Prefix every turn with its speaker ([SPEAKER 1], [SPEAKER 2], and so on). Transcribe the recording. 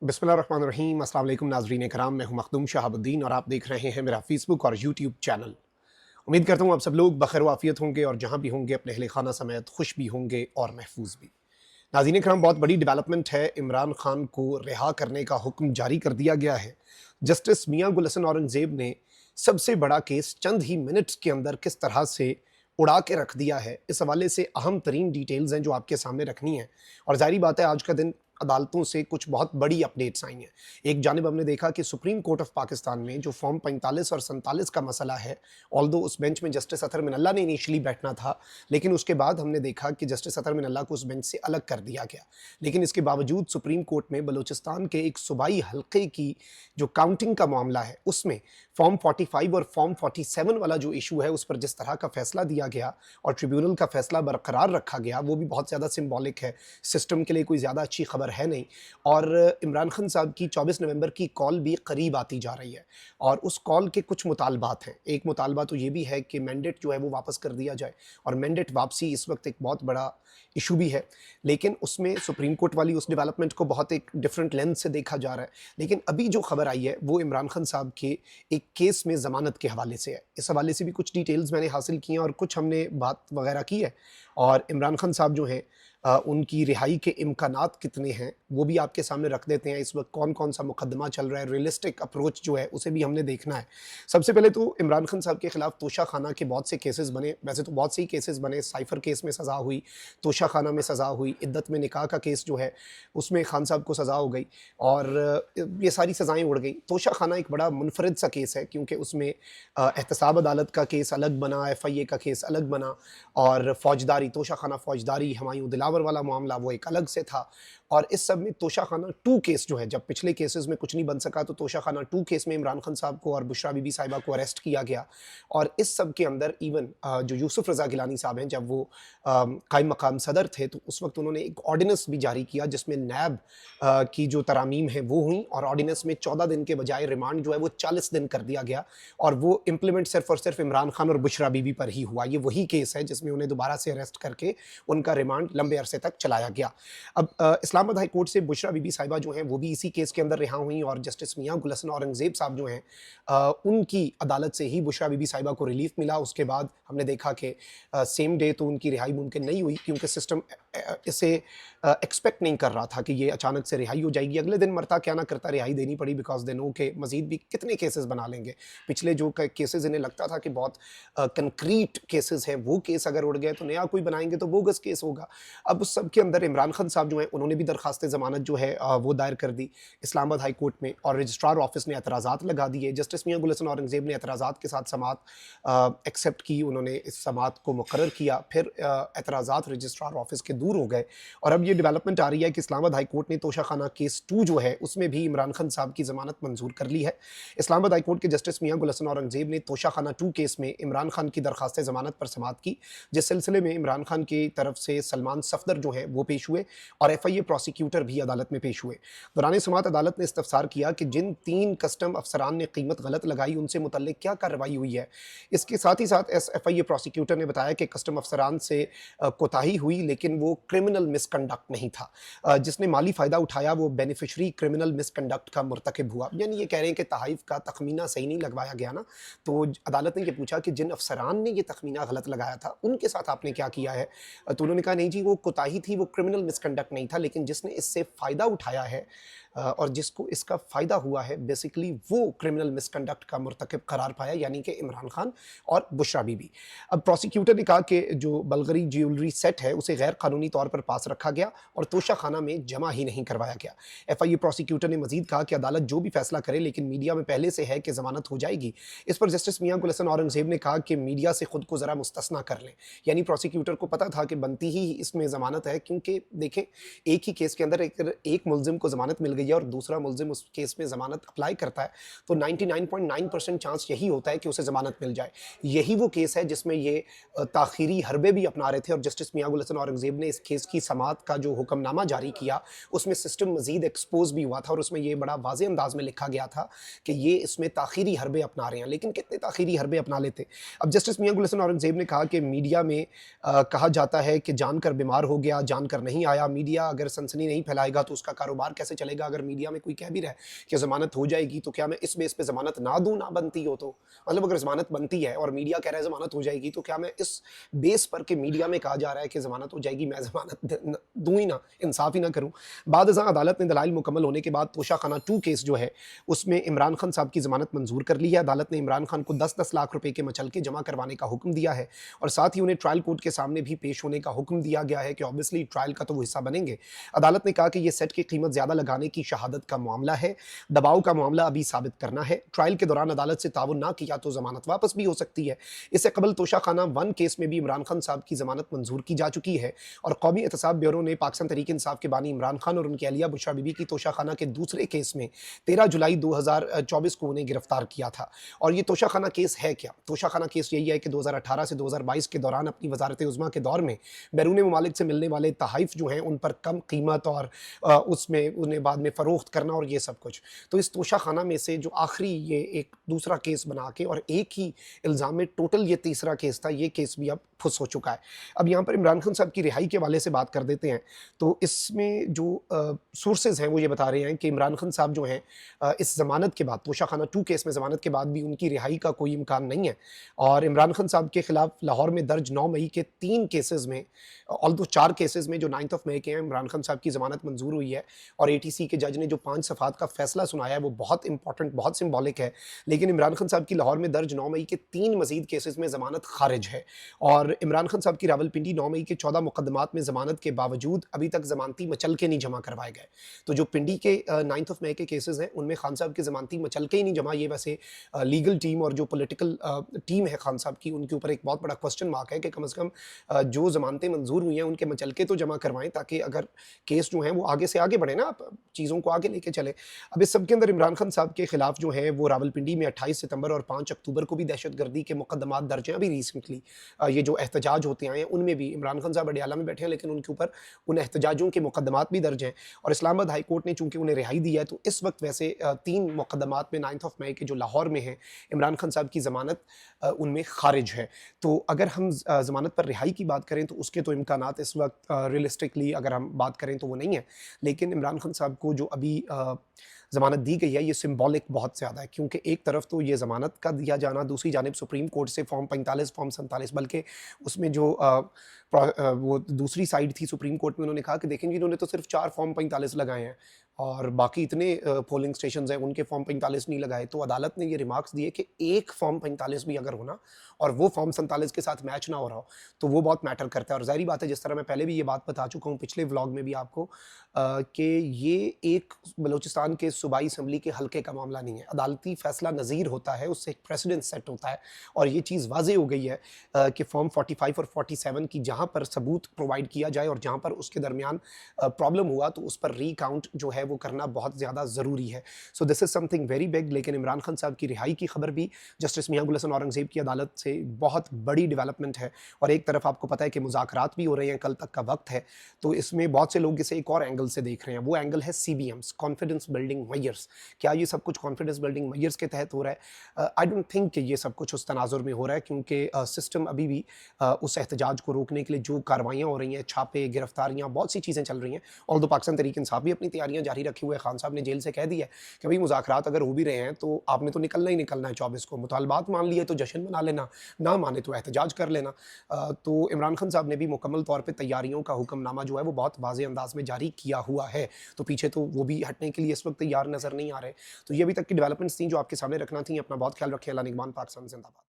[SPEAKER 1] बिस्मिल्लाहिर्रहमानिर्रहीम। अस्सलाम वालेकुम नाज़रीन कराम, मैं हूं मखदूम शहाबुद्दीन और आप देख रहे हैं मेरा फेसबुक और यूट्यूब चैनल। उम्मीद करता हूं आप सब लोग बखैर वाफ़ियत होंगे और जहां भी होंगे अपने अहले खाना समेत खुश भी होंगे और महफूज भी। नाज़रीन कराम, बहुत बड़ी डेवलपमेंट है। इमरान खान को रिहा करने का हुक्म जारी कर दिया गया है। जस्टिस मियां गुल हसन औरंगज़ेब ने सबसे बड़ा केस चंद ही मिनट्स के अंदर किस तरह से उड़ा के रख दिया है, इस हवाले से अहम तरीन डिटेल्स हैं जो आपके सामने रखनी है। और ज़ाहिर बात है, आज का दिन अदालतों से कुछ बहुत बड़ी अपडेट्स आई हैं। एक जानिब हमने देखा कि सुप्रीम कोर्ट ऑफ पाकिस्तान में जो फॉर्म 45 और 47 का मसला है, ऑल्दो उस बेंच में जस्टिस अतर मिनल्ला ने इनिशियली बैठना था, लेकिन उसके बाद हमने देखा कि जस्टिस अतर मिनल्ला को उस बेंच से अलग कर दिया गया। लेकिन इसके बावजूद सुप्रीम कोर्ट में बलूचिस्तान के एक सूबाई हल्के की जो काउंटिंग का मामला है, उसमें फॉर्म 45 और फॉर्म 47 वाला जो इशू है, उस पर जिस तरह का फैसला दिया गया और ट्रिब्यूनल का फैसला बरकरार रखा गया, वो भी बहुत ज़्यादा सिंबॉलिक है। सिस्टम के लिए कोई ज़्यादा अच्छी खबर है नहीं। और इमरान खान साहब की 24 नवंबर की कॉल भी करीब आती जा रही है और उस कॉल के कुछ मुतालबात हैं। एक मुतालबा तो ये भी है कि मैंडेट जो है वो वापस कर दिया जाए, और मैंडेट वापसी इस वक्त एक बहुत बड़ा इशू भी है। लेकिन उसमें सुप्रीम कोर्ट वाली उस डेवलपमेंट को बहुत एक डिफरेंट लेंस से देखा जा रहा है। लेकिन अभी जो खबर आई है वो इमरान खान साहब के एक केस में ज़मानत के हवाले से है। इस हवाले से भी कुछ डिटेल्स मैंने हासिल की हैं और कुछ हमने बात वगैरह की है। और इमरान खान साहब जो हैं, उनकी रिहाई के इम्कानात कितने हैं वो भी आपके सामने रख देते हैं। इस वक्त कौन कौन सा मुकदमा चल रहा है, रियलिस्टिक अप्रोच जो है उसे भी हमने देखना है। सबसे पहले तो इमरान खान साहब के खिलाफ तोशा खाना के बहुत से केसेस बने। वैसे तो बहुत से ही केसेस बने। साइफर केस में सज़ा हुई, तोशा खाना में सज़ा हुई, इद्दत में निकाह का केस जो है उसमें खान साहब को सज़ा हो गई और ये सारी सज़ाएँ उड़ गई। तोशा खाना एक बड़ा मुनफरिद सा केस है, क्योंकि उसमें एहतसाब अदालत का केस अलग बना, FIA का केस अलग बना, और फौजदारी तोशा खाना फौजदारी हमायूं दिलावर वाला मामला वो एक अलग से था। और इस सब में तोशा खाना 2 केस जो है, जब पिछले केसेस में कुछ नहीं बन सका तो तोशा खाना 2 केस में इमरान खान साहब को और बुशरा बीबी साहिबा को अरेस्ट किया गया। और इस सब के अंदर इवन जो यूसुफ रज़ा गिलानी साहब हैं, जब वो कायम मकाम सदर थे, तो उस वक्त उन्होंने एक ऑर्डिनेंस भी जारी किया जिसमें नैब की जो तरामीम है वो हुई, और ऑर्डिनेंस में 14 दिन के बजाय रिमांड जो है वो 40 दिन कर दिया गया, और वो इम्प्लीमेंट सिर्फ और सिर्फ इमरान खान और बुशरा बीबी पर ही हुआ। ये वही केस है जिसमें उन्हें दोबारा से अरेस्ट करके उनका रिमांड लंबे अरसे तक चलाया गया। अब इस्लामाबाद हाई कोर्ट से बुशरा बीबी साहिबा जो हैं वो भी इसी केस के अंदर रिहा हुई, और जस्टिस मियां गुल हसन औरंगज़ेब साहब जो हैं, उनकी अदालत से ही बुशरा बीबी साहिबा को रिलीफ मिला। उसके बाद हमने देखा कि सेम डे तो उनकी रिहाई मुमकिन नहीं हुई, क्योंकि सिस्टम इसे एक्सपेक्ट नहीं कर रहा था कि ये अचानक से रिहाई हो जाएगी। अगले दिन मरता क्या ना करता रिहाई देनी पड़ी, बिकॉज दे नो के मजीद भी कितने केसेस बना लेंगे। पिछले जो केसेस इन्हें लगता था कि बहुत कंक्रीट केसेस हैं, वो केस अगर उड़ गए तो नया कोई बनाएंगे तो बोगस केस होगा। अब उस सब के अंदर इमरान खान साहब जो हैं उन्होंने भी दरखास्त ज़मानत जो है वो दायर कर दी इस्लामाबाद हाई कोर्ट में, और रजिस्ट्रार ऑफिस ने एतराज़ात लगा दिए। जस्टिस मियां गुल हसन औरंगज़ेब ने एतराज़ात के साथ समात एक्सेप्ट की, उन्होंने इस समात को मुकर्रर किया। फिर एतराज़ात रजिस्ट्रार ऑफिस के दूर हो गए, और अब ये डेवलपमेंट आ रही है कि इस्लामाबाद हाई कोर्ट ने तोशा खाना केस 2 जो है उसमें भी इमरान खान साहब की ज़मानत मंजूर कर ली है। इस्लामाबाद हाई कोर्ट के जस्टिस मियां गुल हसन औरंगज़ेब ने तोशा खाना 2 केस में इमरान खान की दरखास्त ज़मानत पर समात की, जिस सिलसिले में इमरान खान की तरफ से सलमान सफदर जो हैं वो पेश हुए, और FIA प्रोसिक्यूटर भी अदालत में पेश हुए। दौरान समात अदालत ने इस्तफसार किया कि जिन 3 कस्टम अफसरान ने कीमत गलत लगाई उनसे मुतल्लिक क्या कार्रवाई हुई है। इसके साथ ही साथ FIA प्रोसिक्यूटर ने बताया कि कस्टम अफसरान से कोताही हुई, लेकिन वो क्रिमिनल मिसकंडक्ट नहीं था। जिसने माली फ़ायदा उठाया वो बेनिफिशरी क्रिमिनल मिसकंडक्ट का मुर्तकिब हुआ। यानी ये कह रहे हैं कि तहाइफ का तखमीना सही नहीं लगवाया गया ना। तो अदालत ने ये पूछा कि जिन अफसरान ने ये तखमीना गलत लगाया था उनके साथ आपने क्या किया है। तो उन्होंने कहा नहीं जी, वो कोताही थी, वो क्रिमिनल मिसकंडक्ट नहीं था, लेकिन जिसने इससे फ़ायदा उठाया है और जिसको इसका फ़ायदा हुआ है, बेसिकली वो क्रिमिनल मिसकंडक्ट का मुर्तकिब करार पाया, यानी कि इमरान खान और बुशरा बीबी। अब प्रोसिक्यूटर ने कहा कि जो बल्गरी ज्वेलरी सेट है उसे गैर कानूनी तौर पर पास रखा गया और तोशा खाना में जमा ही नहीं करवाया गया। FIA प्रोसिक्यूटर ने मजीद कहा कि अदालत जो भी फैसला करे, लेकिन मीडिया में पहले से है कि जमानत हो जाएगी। इस पर जस्टिस मियां गुल हसन औरंगज़ेब ने कहा कि मीडिया से खुद को ज़रा मुस्तस्ना कर लें। यानी प्रोसिक्यूटर को पता था कि बनती ही इसमें ज़मानत है, क्योंकि देखें, एक ही केस के अंदर एक मुलजिम को ज़मानत मिल गई है और दूसरा मुलजिम उस केस में ज़मानत अप्लाई करता है, तो 99.9% चांस यही होता है कि उसे ज़मानत मिल जाए। यही वो केस है जिसमें ये ताख़ीरी हरबे भी अपना रहे थे, और जस्टिस मियां गुल हसन औरंगज़ेब ने इस केस की समात का जो हुक्मनामा जारी किया उसमें सिस्टम मज़ीद एक्सपोज भी हुआ था, और उसमें ये बड़ा वाज़े अंदाज में लिखा गया था कि ये इसमें ताख़ीरी हरबे अपना रहे हैं। लेकिन कितने ताख़ीरी हरबे अपना लेते। अब जस्टिस मियां गुल हसन औरंगज़ेब ने कहा कि मीडिया में कहा जाता है कि जानकर बीमार हो गया, जानकर नहीं आया। मीडिया अगर सनसनी नहीं फैलाएगा तो उसका कारोबार कैसे चलेगा? अगर मीडिया में कोई कह भी रहा है कि ज़मानत हो जाएगी, तो क्या मैं इस बेस पे ज़मानत ना दूँ, ना बनती हो तो? मतलब अगर ज़मानत बनती है और मीडिया कह रहा है ज़मानत हो जाएगी, तो क्या मैं इस बेस पर कि मीडिया में कहा जा रहा है कि ज़मानत हो जाएगी, मैं ज़मानत दूँ ही ना, इंसाफ़ ही ना करूँ? बाद अज़ां अदालत ने दलाइल मुकम्मल होने के बाद तोशाखाना 2 केस जो है, उसमें इमरान खान साहब की ज़मानत मंजूर कर ली है। अदालत ने इमरान खान को 10-10 लाख रुपए के मचलके जमा करवाने का हुक्म दिया है और साथ ही उन्हें ट्रायल कोर्ट के सामने भी पेश होने का हुक्म दिया गया है कि ऑब्वियसली ट्रायल का तो वो हिस्सा बनेंगे। अदालत ने कहा कि ये सेट की कीमत ज़्यादा लगाने की शहादत का मामला है, दबाव का मामला अभी साबित करना है। ट्रायल के दौरान अदालत से ताउन ना किया तो ज़मानत वापस भी हो सकती है। इससे कबल तोशाखाना 1 केस में भी इमरान खान साहब की ज़मानत मंजूर की जा चुकी है और कौमी एहतसाब ब्यूरो ने पाकिस्तान तहरीक इंसाफ के बानी इमरान खान और उनकी अहलिया बुशरा बीबी की तोशाखाना के दूसरे केस में 13 जुलाई 2024 को उन्हें गिरफ्तार किया था। और ये तोशाखाना केस है क्या? तोशाखाना केस यही है कि 2018 से 2022 के दौरान अपनी वज़ारत उज़्मा के दौर में बैरून ममालिक से मिलने वाले तहाइफ जो हैं उन पर कम कीमत और उसमें उन्हें बाद में फ़रोख्त करना और ये सब कुछ। तो इस तोशाखाना में से जो आखिरी ये एक दूसरा केस बना के और एक ही इल्ज़ाम में टोटल ये तीसरा केस था, ये केस भी अब फुस हो चुका है। अब यहाँ पर इमरान खान साहब की रिहाई के हवाले से बात कर देते हैं, तो इसमें जो सोर्सेज़ हैं वो ये बता रहे हैं कि इमरान खान साहब जो हैं इस ज़मानत के बाद तोशाखाना 2 केस में ज़मानत के बाद भी उनकी रिहाई का कोई इम्कान नहीं है और इमरान खान साहब के खिलाफ लाहौर में दर्ज 9 मई के 3 केसेज़ में ऑल्दो 4 केसेज़ में जो 9th ऑफ मई के हैं इमरान खान साहब की ज़मानत मंजूर हुई है और एटीसी के जज ने जो 5 सफ़ात का फ़ैसला सुनाया है वो बहुत इंपॉर्टेंट, बहुत सिंबॉलिक है। लेकिन इमरान खान साहब की लाहौर में दर्ज 9 मई के 3 मज़ीद केसेज़ में ज़मानत ख़ारिज है और इमरान खान साहब की रावलपिंडी 9 मई के 14 मुकदमात में ज़मानत के बावजूद अभी तक ज़मानती मचलके नहीं जमा करवाए गए। तो जो पिंडी के 9th ऑफ मई के केसेज़ हैं उनमें खान साहब की ज़मानती मचलके ही नहीं जमा। ये वैसे लीगल टीम और जो पॉलिटिकल टीम है खान साहब की उनके ऊपर एक बहुत बड़ा क्वेश्चन मार्क है कि कम से कम जो ज़मानतें मंजूर हुई हैं उनके मचलके तो जमा करवाएं ताकि अगर केस जो है वो आगे से आगे बढ़े ना, आप चीज़ों को आगे लेके चले। अब इस सब के अंदर इमरान खान साहब के खिलाफ जो है वो रावलपिंडी में 28 सितंबर और 5 अक्टूबर को भी दहशतगर्दी के मुकदमात दर्ज हैं। अभी रिसेंटली ये जो एहतजाज होते आए हैं उनमें भी इमरान खान साहब अडियाला में बैठे हैं लेकिन उनके ऊपर उन एहतजाजों के मुकदमात भी दर्ज हैं और इस्लामाबाद हाई कोर्ट ने चूंकि उन्हें रिहाई दी है तो इस वक्त वैसे 3 मुकदमात में 9th ऑफ मई के जो लाहौर में हैं इमरान खान साहब की ज़मानत उनमें खारिज है। तो अगर हम ज़मानत पर रिहाई की बात करें तो उसके तो इम्कानात इस वक्त रियलिस्टिकली अगर हम बात करें तो वो नहीं है। लेकिन इमरान खान साहब को जो अभी ज़मानत दी गई है ये सिंबॉलिक बहुत ज़्यादा है क्योंकि एक तरफ तो ये ज़मानत का दिया जाना, दूसरी जानिब सुप्रीम कोर्ट से फॉर्म 45 फॉर्म 47 बल्कि उसमें जो वो दूसरी साइड थी सुप्रीम कोर्ट में उन्होंने कहा कि देखें जी इन्होंने तो सिर्फ 4 फॉर्म 45 लगाए हैं और बाकी इतने पोलिंग स्टेशंस हैं उनके फॉर्म 45 नहीं लगाए। तो अदालत ने ये रिमार्क्स दिए कि एक फॉर्म 45 भी अगर होना और वो फॉर्म 47 के साथ मैच ना हो रहा हो तो वो बहुत मैटर करता है। और ज़ाहिर बात है जिस तरह मैं पहले भी ये बात बता चुका हूँ पिछले व्लॉग में भी आपको कि ये एक बलूचिस्तान के सूबाई असम्बली के हल्के का मामला नहीं है। अदालती फैसला नज़ीर होता है, उससे एक प्रेसिडेंट सेट होता है और ये चीज़ वाज़े हो गई है कि फॉर्म 45 और 47 की जहाँ पर सबूत प्रोवाइड किया जाए और जहाँ पर उसके दरमियान प्रॉब्लम हुआ तो उस पर रीकाउंट जो है वो करना बहुत ज़्यादा ज़रूरी है। So this is something very big. लेकिन इमरान खान साहब की रिहाई की खबर भी जस्टिस मियां गुल हसन औरंगज़ेब की अदालत से बहुत बड़ी डेवलपमेंट है और एक तरफ आपको पता है कि मुज़ाकरात भी हो रहे हैं, कल तक का वक्त है। तो इसमें बहुत से लोग इसे एक और एंगल से देख रहे हैं, वो एंगल है CBMs, कॉन्फिडेंस बिल्डिंग मेजर्स। क्या ये सब कुछ कॉन्फिडेंस बिल्डिंग मेजर्स के तहत हो रहा है? आई डोंट थिंक कि ये सब कुछ उस तनाजुर में हो रहा है क्योंकि सिस्टम अभी भी उस एहतजाज को रोकने के लिए जो कार्रवाइयाँ हो रही हैं, छापे, गिरफ्तारियाँ, बहुत सी चीज़ें चल रही हैं। ऑल्दो पाकिस्तान तहरीक इंसाफ भी अपनी तैयारियाँ जारी रखे हुए है। खान साहब ने जेल से कह दिया है कि भाई मुज़ाकरात अगर हो भी रहे हैं तो आपने तो निकलना ही निकलना है 24 को। मुतालबात मान लिए तो जश्न मना लेना, ना माने तो एहतजाज कर लेना। तो इमरान खान साहब ने भी मुकम्मल तौर पर तैयारियों का हुक्मनामा जो है वो बहुत वाज़े अंदाज में जारी किया हुआ है। तो पीछे तो वो भी हटने के लिए इस वक्त तैयार नज़र नहीं आ रहे। तो ये अभी तक की डेवलपमेंट्स थी जो आपके सामने रखना थी। अपना बहुत ख्याल रखें। अल्लाह निगहबान। पाकिस्तान जिंदाबाद।